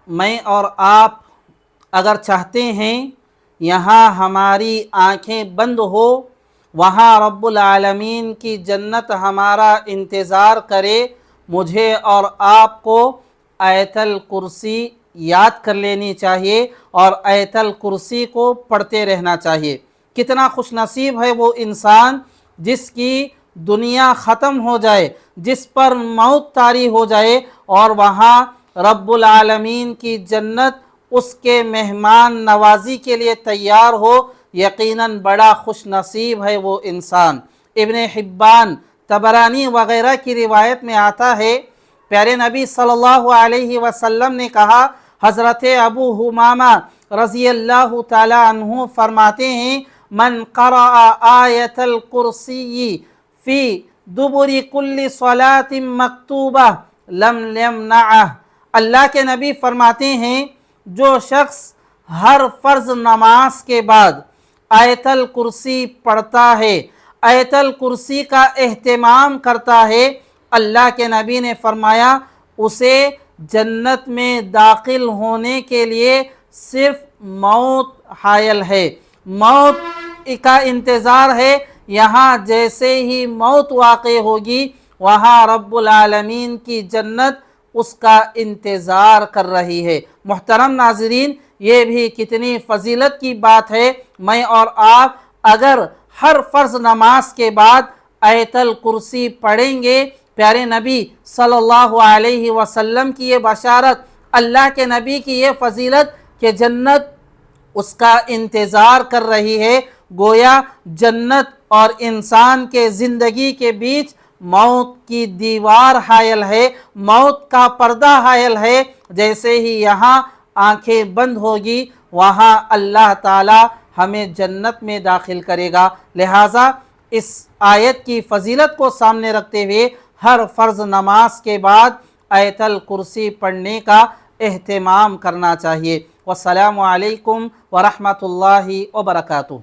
میں اور آپ اگر چاہتے ہیں یہاں ہماری آنکھیں بند ہو، وہاں رب العالمین کی جنت ہمارا انتظار کرے، مجھے اور آپ کو آیت الکرسی یاد کر لینی چاہیے اور آیت الکرسی کو پڑھتے رہنا چاہیے۔ کتنا خوش نصیب ہے وہ انسان جس کی دنیا ختم ہو جائے، جس پر موت طاری ہو جائے اور وہاں رب العالمین کی جنت اس کے مہمان نوازی کے لیے تیار ہو۔ یقیناً بڑا خوش نصیب ہے وہ انسان۔ ابن حبان، طبرانی وغیرہ کی روایت میں آتا ہے، پیارے نبی صلی اللہ علیہ وسلم نے کہا، حضرت ابو حمامہ رضی اللہ تعالی عنہ فرماتے ہیں، من قرأ آیت الکرسی فی دبر کل صلاۃ مکتوبہ لم یمنعہ۔ اللہ کے نبی فرماتے ہیں، جو شخص ہر فرض نماز کے بعد آیت الکرسی پڑھتا ہے، آیت الکرسی کا اہتمام کرتا ہے، اللہ کے نبی نے فرمایا اسے جنت میں داخل ہونے کے لیے صرف موت حائل ہے، موت کا انتظار ہے۔ یہاں جیسے ہی موت واقع ہوگی وہاں رب العالمین کی جنت اس کا انتظار کر رہی ہے۔ محترم ناظرین، یہ بھی کتنی فضیلت کی بات ہے، میں اور آپ اگر ہر فرض نماز کے بعد آیت الکرسی پڑھیں گے، پیارے نبی صلی اللہ علیہ وسلم کی یہ بشارت، اللہ کے نبی کی یہ فضیلت کہ جنت اس کا انتظار کر رہی ہے، گویا جنت اور انسان کے زندگی کے بیچ موت کی دیوار حائل ہے، موت کا پردہ حائل ہے۔ جیسے ہی یہاں آنکھیں بند ہوگی وہاں اللہ تعالی ہمیں جنت میں داخل کرے گا۔ لہٰذا اس آیت کی فضیلت کو سامنے رکھتے ہوئے ہر فرض نماز کے بعد آیت الکرسی پڑھنے کا اہتمام کرنا چاہیے۔ والسلام علیکم ورحمۃ اللہ وبرکاتہ۔